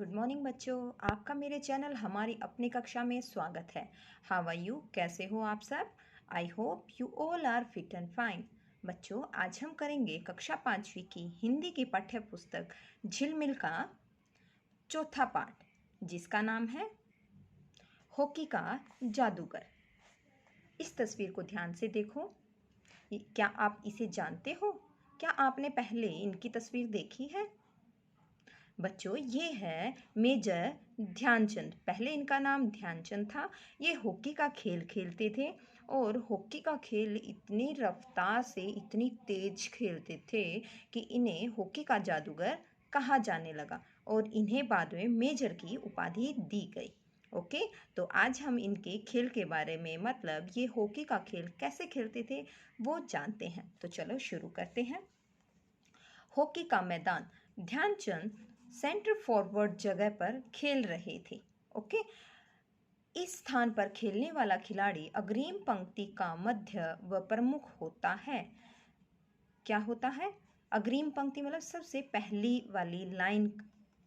Good morning बच्चों। आपका मेरे चैनल हमारी अपनी कक्षा में स्वागत है। How are you? कैसे हो आप सब? I hope you all are fit and fine. बच्चों, आज हम करेंगे कक्षा 5वीं की हिंदी की पाठ्य पुस्तक झिलमिल का चौथा पाठ, जिसका नाम है हॉकी का जादूगर। इस तस्वीर को ध्यान से देखो। क्या आप इसे जानते हो? क्या आपने पहले इनकी तस्वीर देखी है? बच्चों, ये है मेजर ध्यानचंद। पहले इनका नाम ध्यानचंद था। ये हॉकी का खेल खेलते थे और हॉकी का खेल इतनी रफ्तार से इतनी तेज खेलते थे कि इन्हें हॉकी का जादूगर कहा जाने लगा और इन्हें बाद में मेजर की उपाधि दी गई। ओके, तो आज हम इनके खेल के बारे में, मतलब ये हॉकी का खेल कैसे खेलते थे, वो जानते हैं। तो चलो शुरू करते हैं। हॉकी का मैदान। ध्यानचंद सेंटर फॉरवर्ड जगह पर खेल रहे थे। ओके, इस स्थान पर खेलने वाला खिलाड़ी अग्रिम पंक्ति का मध्य व प्रमुख होता है। क्या होता है? अग्रिम पंक्ति मतलब सबसे पहली वाली लाइन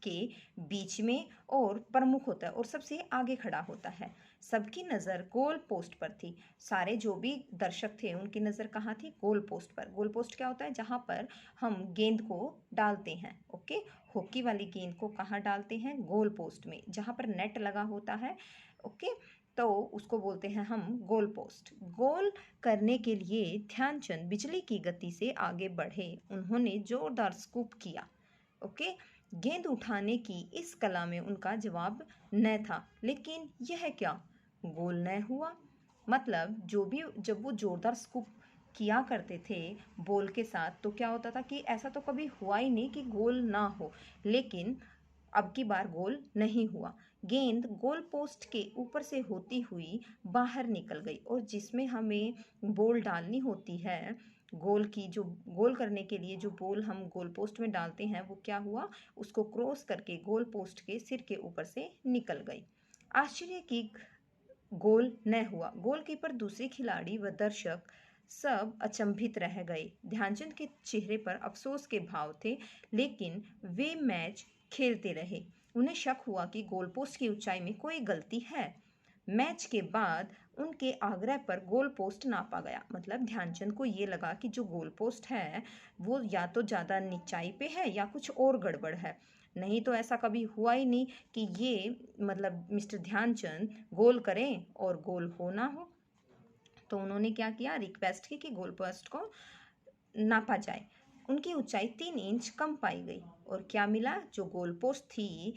के बीच में, और प्रमुख होता है और सबसे आगे खड़ा होता है। सबकी नज़र गोल पोस्ट पर थी। सारे जो भी दर्शक थे उनकी नज़र कहाँ थी? गोल पोस्ट पर। गोल पोस्ट क्या होता है? जहाँ पर हम गेंद को डालते हैं। ओके, हॉकी वाली गेंद को कहाँ डालते हैं? गोल पोस्ट में, जहाँ पर नेट लगा होता है। ओके, तो उसको बोलते हैं हम गोल पोस्ट। गोल करने के लिए ध्यानचंद बिजली की गति से आगे बढ़े। उन्होंने जोरदार स्कूप किया। ओके, गेंद उठाने की इस कला में उनका जवाब न था, लेकिन यह क्या? गोल न हुआ। मतलब जब वो जोरदार स्कूप किया करते थे बॉल के साथ, तो क्या होता था कि ऐसा तो कभी हुआ ही नहीं कि गोल ना हो, लेकिन अब की बार गोल नहीं हुआ। गेंद गोल पोस्ट के ऊपर से होती हुई बाहर निकल गई और जिसमें हमें बॉल डालनी होती है, गोल की जो गोल करने के लिए जो बॉल हम गोल पोस्ट में डालते हैं, वो क्या हुआ? उसको क्रॉस करके गोल पोस्ट के सिर के ऊपर से निकल गई। आश्चर्य की गोल न हुआ। गोलकीपर, दूसरे खिलाड़ी व दर्शक सब अचंभित रह गए। ध्यानचंद के चेहरे पर अफसोस के भाव थे, लेकिन वे मैच खेलते रहे। उन्हें शक हुआ कि गोल पोस्ट की ऊंचाई में कोई गलती है। मैच के बाद उनके आग्रह पर गोल पोस्ट नापा गया। मतलब ध्यानचंद को ये लगा कि जो गोल पोस्ट है वो या तो ज़्यादा नीचाई पे है या कुछ और गड़बड़ है। नहीं तो ऐसा कभी हुआ ही नहीं कि ये, मतलब मिस्टर ध्यानचंद गोल करें और गोल हो ना हो। तो उन्होंने क्या किया? रिक्वेस्ट की कि गोल पोस्ट को नापा जाए। उनकी ऊंचाई 3 इंच कम पाई गई और क्या मिला? जो गोल पोस्ट थी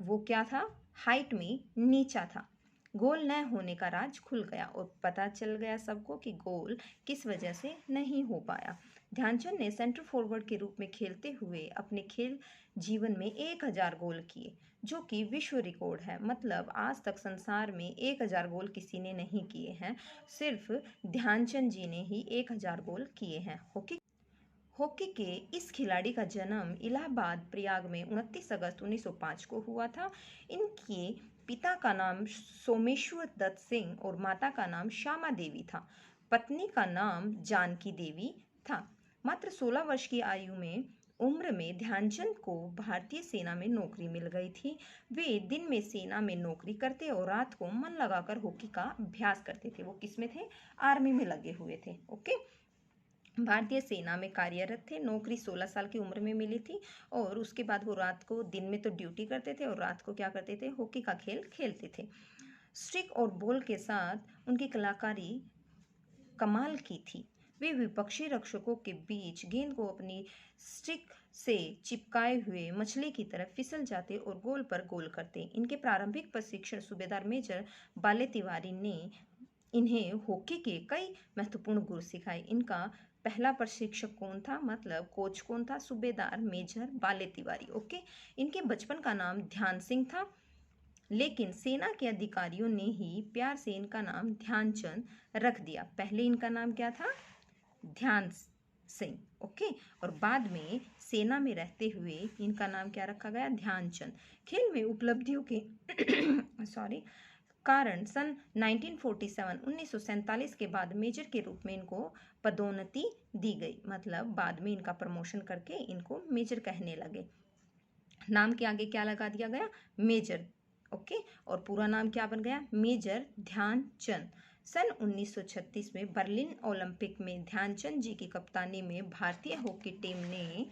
वो क्या था? हाइट में नीचा था। गोल न होने का राज खुल गया और पता चल गया सबको कि गोल किस वजह से नहीं हो पाया। ध्यानचंद ने सेंटर फॉरवर्ड के रूप में खेलते हुए अपने खेल जीवन में 1000 गोल किए, जो कि विश्व रिकॉर्ड है। मतलब आज तक संसार में 1000 गोल किसी ने नहीं किए हैं, सिर्फ ध्यानचंद जी ने ही 1000 गोल किए हैं। हॉकी के इस खिलाड़ी का जन्म इलाहाबाद प्रयाग में 29 अगस्त 1905 को हुआ था। इनके पिता का नाम सोमेश्वर दत्त सिंह और माता का नाम श्यामा देवी था। पत्नी का नाम जानकी देवी था। मात्र 16 वर्ष की उम्र में ध्यानचंद को भारतीय सेना में नौकरी मिल गई थी। वे दिन में सेना में नौकरी करते और रात को मन लगाकर हॉकी का अभ्यास करते थे। वो किस में थे? आर्मी में लगे हुए थे। ओके, भारतीय सेना में कार्यरत थे। नौकरी 16 साल की उम्र में मिली थी और उसके बाद वो रात को, दिन में तो ड्यूटी करते थे और रात को क्या करते थे? हॉकी का खेल खेलते थे। स्टिक और बॉल के साथ उनकी कलाकारी कमाल की थी। वे विपक्षी रक्षकों के बीच गेंद को अपनी स्टिक से चिपकाए हुए मछली की तरह फिसल जाते और गोल पर गोल करते। इनके प्रारंभिक प्रशिक्षण सूबेदार मेजर बाले तिवारी ने इन्हें हॉकी के कई महत्वपूर्ण गुर सिखाए। इनका पहला प्रशिक्षक कौन था? मतलब कोच कौन था? सूबेदार मेजर बाले तिवारी। ओके, इनके बचपन का नाम ध्यान सिंह था, लेकिन सेना के अधिकारियों ने ही प्यार से इनका नाम ध्यानचंद रख दिया। पहले इनका नाम क्या था? ध्यान सिंह। ओके, और बाद में सेना में रहते हुए इनका नाम क्या रखा गया? ध्यानचंद। खेल में उपलब्धियों के सॉरी कारण सन 1947 के बाद मेजर के रूप में इनको पदोन्नति दी गई। मतलब बाद में इनका प्रमोशन करके इनको मेजर कहने लगे। नाम के आगे क्या लगा दिया गया, मेजर। ओके, और पूरा नाम क्या बन गया, मेजर ध्यानचंद। सन 1936 में बर्लिन ओलंपिक में ध्यानचंद जी की कप्तानी में भारतीय हॉकी टीम ने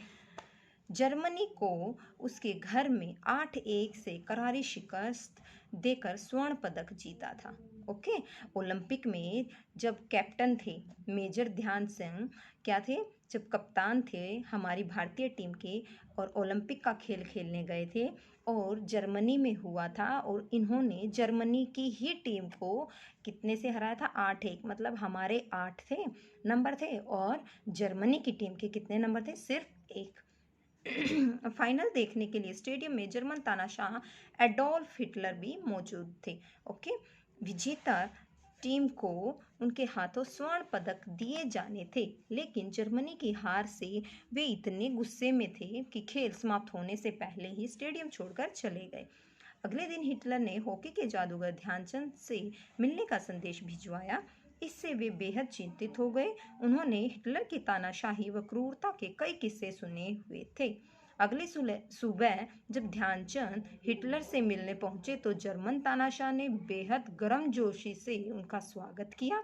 जर्मनी को उसके घर में 8-1 से करारी शिकस्त देकर स्वर्ण पदक जीता था। ओके, ओलंपिक में जब कैप्टन थे मेजर ध्यान सिंह, क्या थे, जब कप्तान थे हमारी भारतीय टीम के और ओलंपिक का खेल खेलने गए थे और जर्मनी में हुआ था, और इन्होंने जर्मनी की ही टीम को कितने से हराया था, 8-1। मतलब हमारे 8 थे नंबर थे और जर्मनी की टीम के कितने नंबर थे, सिर्फ 1। फाइनल देखने के लिए स्टेडियम में जर्मन तानाशाह एडोल्फ हिटलर भी मौजूद थे। ओके, विजेता टीम को उनके हाथों स्वर्ण पदक दिए जाने थे, लेकिन जर्मनी की हार से वे इतने गुस्से में थे कि खेल समाप्त होने से पहले ही स्टेडियम छोड़कर चले गए। अगले दिन हिटलर ने हॉकी के जादूगर ध्यानचंद से मिलने का संदेश भिजवाया। इससे वे बेहद चिंतित हो गए। उन्होंने हिटलर की तानाशाही व क्रूरता के कई किस्से सुने हुए थे। अगली सुबह जब ध्यानचंद हिटलर से मिलने पहुंचे तो जर्मन तानाशाह ने बेहद गर्मजोशी से उनका स्वागत किया।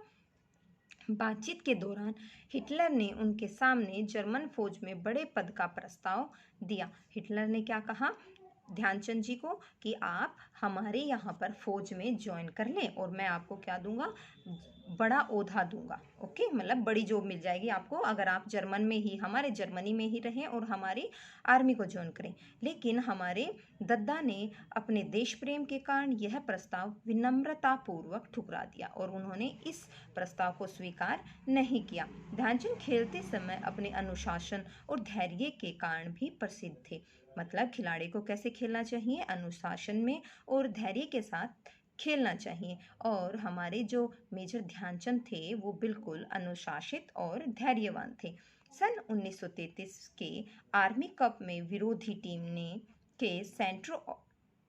बातचीत के दौरान हिटलर ने उनके सामने जर्मन फौज में बड़े पद का प्रस्ताव दिया। हिटलर ने क्या कहा ध्यानचंद जी को कि आप हमारे यहाँ पर फौज में ज्वाइन कर लें और मैं आपको क्या दूंगा, बड़ा ओहदा दूंगा। ओके, मतलब बड़ी जॉब मिल जाएगी आपको अगर आप जर्मन में ही, हमारे जर्मनी में ही रहें और हमारी आर्मी को ज्वाइन करें। लेकिन हमारे दद्दा ने अपने देश प्रेम के कारण यह प्रस्ताव विनम्रतापूर्वक ठुकरा दिया और उन्होंने इस प्रस्ताव को स्वीकार नहीं किया। ध्यानचंद खेलते समय अपने अनुशासन और धैर्य के कारण भी प्रसिद्ध थे। मतलब खिलाड़ी को कैसे खेलना चाहिए, अनुशासन में और धैर्य के साथ खेलना चाहिए। और हमारे जो मेजर ध्यानचंद थे वो बिल्कुल अनुशासित और धैर्यवान थे। सन 1933 के आर्मी कप में विरोधी टीम ने के सेंटर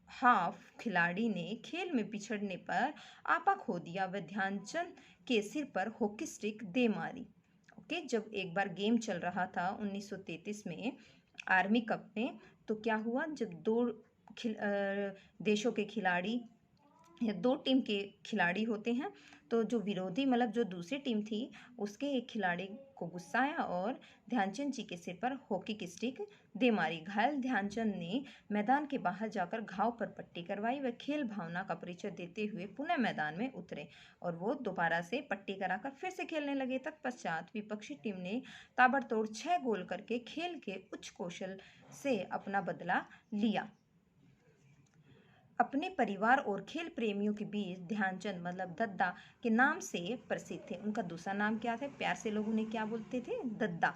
हाफ खिलाड़ी ने खेल में पिछड़ने पर आपा खो दिया व ध्यानचंद के सिर पर हॉकी स्टिक दे मारी। ओके, जब एक बार गेम चल रहा था 1933 में आर्मी कप में, तो क्या हुआ, जब देशों के खिलाड़ी या दो टीम के खिलाड़ी होते हैं, तो जो विरोधी मतलब जो दूसरी टीम थी उसके एक खिलाड़ी को गुस्सा आया और ध्यानचंद जी के सिर पर हॉकी की स्टिक दे मारी। घायल ध्यानचंद ने मैदान के बाहर जाकर घाव पर पट्टी करवाई व खेल भावना का परिचय देते हुए पुनः मैदान में उतरे और वो दोबारा से पट्टी कराकर फिर से खेलने लगे। तत्पश्चात विपक्षी टीम ने ताबड़तोड़ 6 गोल करके खेल के उच्च कौशल से अपना बदला लिया। अपने परिवार और खेल प्रेमियों के बीच ध्यानचंद मतलब दद्दा के नाम से प्रसिद्ध थे। उनका दूसरा नाम क्या था, प्यार से लोग उन्हें क्या बोलते थे, दद्दा।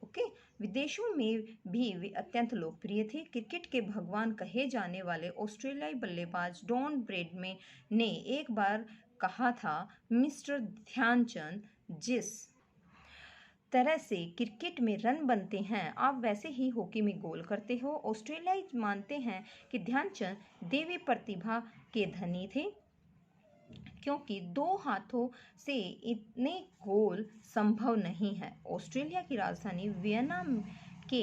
ओके, विदेशों में भी वे अत्यंत लोकप्रिय थे। क्रिकेट के भगवान कहे जाने वाले ऑस्ट्रेलियाई बल्लेबाज डॉन ब्रैडमैन ने एक बार कहा था, मिस्टर ध्यानचंद, जिस तरह से क्रिकेट में रन बनते हैं आप वैसे ही हॉकी में गोल करते हो। ऑस्ट्रेलियाई मानते हैं कि ध्यानचंद देवी प्रतिभा के धनी थे क्योंकि 2 हाथों से इतने गोल संभव नहीं है। ऑस्ट्रेलिया की राजधानी वियना के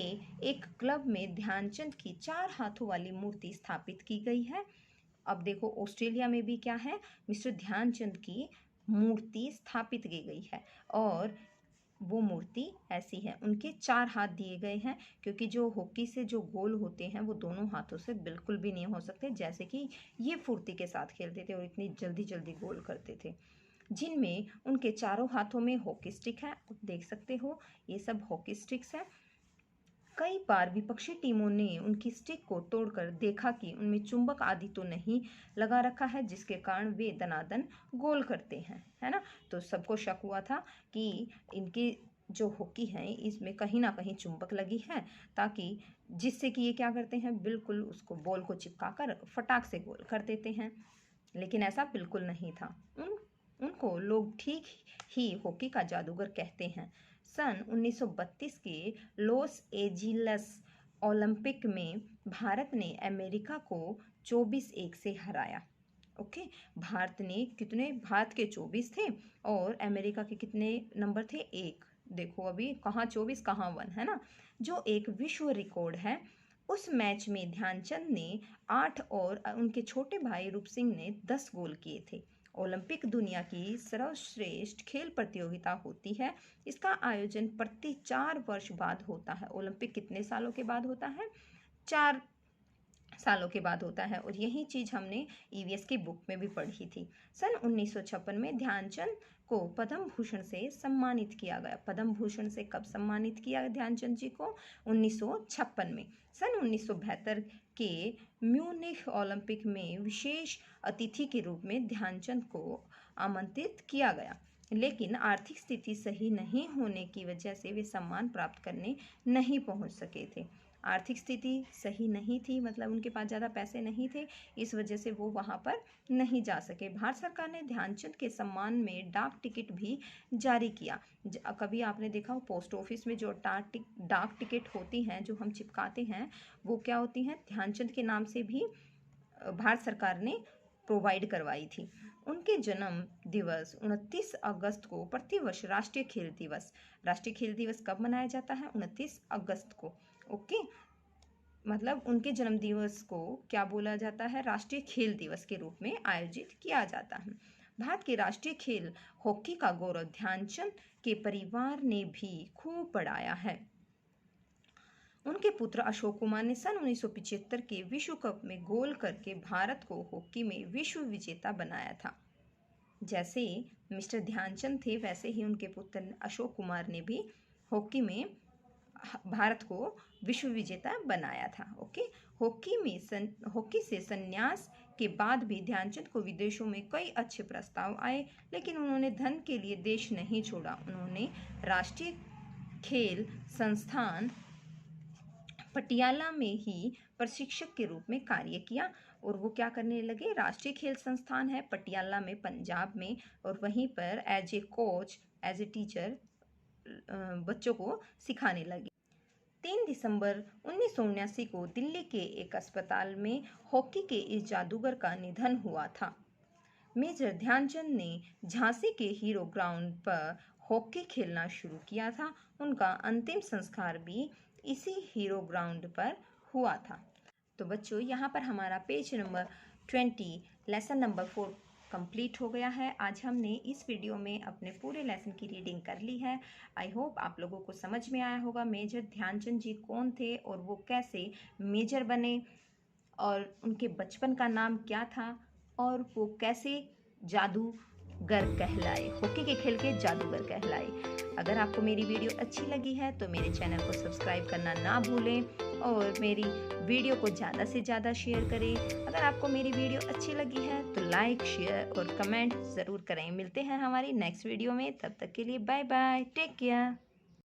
एक क्लब में ध्यानचंद की 4 हाथों वाली मूर्ति स्थापित की गई है। अब देखो ऑस्ट्रेलिया में भी क्या है, मिस्टर ध्यानचंद की मूर्ति स्थापित की गई है और वो मूर्ति ऐसी है, उनके 4 हाथ दिए गए हैं क्योंकि जो हॉकी से जो गोल होते हैं वो दोनों हाथों से बिल्कुल भी नहीं हो सकते, जैसे कि ये फुर्ती के साथ खेलते थे और इतनी जल्दी जल्दी गोल करते थे। जिनमें उनके चारों हाथों में हॉकी स्टिक है, आप देख सकते हो ये सब हॉकी स्टिक्स है। कई बार विपक्षी टीमों ने उनकी स्टिक को तोड़कर देखा कि उनमें चुंबक आदि तो नहीं लगा रखा है जिसके कारण वे दनादन गोल करते हैं, है ना। तो सबको शक हुआ था कि इनकी जो हॉकी है इसमें कहीं ना कहीं चुंबक लगी है, ताकि जिससे कि ये क्या करते हैं, बिल्कुल उसको बॉल को चिपका कर फटाक से गोल कर देते हैं। लेकिन ऐसा बिल्कुल नहीं था। उनको लोग ठीक ही हॉकी का जादूगर कहते हैं। सन 1932 के लॉस एंजिल्स ओलंपिक में भारत ने अमेरिका को 24-1 से हराया। ओके, भारत के 24 थे और अमेरिका के कितने नंबर थे, 1। देखो अभी कहाँ 24 कहाँ 1, है ना, जो एक विश्व रिकॉर्ड है उस मैच में ध्यानचंद ने 8 और उनके छोटे भाई रूप सिंह ने 10 गोल किए थे। ओलंपिक दुनिया की सर्वश्रेष्ठ खेल प्रतियोगिता होती है। इसका आयोजन प्रति 4 वर्ष बाद होता है। ओलंपिक कितने सालों के बाद होता है? 4 सालों के बाद होता है। और यही चीज़ हमने ईवीएस की बुक में भी पढ़ी थी। सन 1956 में ध्यानचंद को पद्म भूषण से सम्मानित किया गया। पद्म भूषण से कब सम्मानित किया गया ध्यानचंद जी को? 1956 में। सन 1972 के म्यूनिख ओलंपिक में विशेष अतिथि के रूप में ध्यानचंद को आमंत्रित किया गया, लेकिन आर्थिक स्थिति सही नहीं होने की वजह से वे सम्मान प्राप्त करने नहीं पहुंच सके थे। आर्थिक स्थिति सही नहीं थी, मतलब उनके पास ज़्यादा पैसे नहीं थे, इस वजह से वो वहाँ पर नहीं जा सके। भारत सरकार ने ध्यानचंद के सम्मान में डाक टिकट भी जारी किया। कभी आपने देखा हो पोस्ट ऑफिस में जो डाक टिकट होती हैं जो हम चिपकाते हैं, वो क्या होती हैं? ध्यानचंद के नाम से भी भारत सरकार ने प्रोवाइड करवाई थी। उनके जन्म दिवस 29 अगस्त को प्रतिवर्ष राष्ट्रीय खेल दिवस कब मनाया जाता है? 29 अगस्त को। ओके, मतलब उनके जन्म दिवस को क्या बोला जाता है? राष्ट्रीय खेल दिवस के रूप में आयोजित किया जाता है। भारत के राष्ट्रीय खेल हॉकी का गौरव ध्यानचंद के परिवार ने भी खूब बढ़ाया है। उनके पुत्र अशोक कुमार ने सन 1975 के विश्व कप में गोल करके भारत को हॉकी में विश्व विजेता बनाया था। जैसे मिस्टर ध्यानचंद थे, वैसे ही उनके पुत्र अशोक कुमार ने भी हॉकी में भारत को विश्व विजेता बनाया था। ओके, हॉकी से संन्यास के बाद भी ध्यानचंद को विदेशों में कई अच्छे प्रस्ताव आए, लेकिन उन्होंने धन के लिए देश नहीं छोड़ा। उन्होंने राष्ट्रीय खेल संस्थान पटियाला में ही प्रशिक्षक के रूप में कार्य किया। और वो क्या करने लगे? राष्ट्रीय खेल संस्थान है पटियाला में, पंजाब में, और वहीं पर as a coach, as a teacher बच्चों को सिखाने लगे। 3 दिसंबर 1979 को दिल्ली के एक अस्पताल में हॉकी के इस जादूगर का निधन हुआ था। मेजर ध्यानचंद ने झांसी के हीरो ग्राउंड पर हॉकी खेलना शुरू किया था। उनका अंतिम संस्कार भी इसी हीरो ग्राउंड पर हुआ था। तो बच्चों, यहाँ पर हमारा page number 20 lesson number 4 complete हो गया है। आज हमने इस वीडियो में अपने पूरे लेसन की रीडिंग कर ली है। आई होप आप लोगों को समझ में आया होगा मेजर ध्यानचंद जी कौन थे और वो कैसे मेजर बने, और उनके बचपन का नाम क्या था, और वो कैसे जादूगर कहलाए, हॉकी के खेल के जादूगर कहलाए। अगर आपको मेरी वीडियो अच्छी लगी है तो मेरे चैनल को सब्सक्राइब करना ना भूलें और मेरी वीडियो को ज़्यादा से ज़्यादा शेयर करें। अगर आपको मेरी वीडियो अच्छी लगी है तो लाइक, शेयर और कमेंट ज़रूर करें। मिलते हैं हमारी नेक्स्ट वीडियो में, तब तक के लिए बाय बाय, टेक केयर।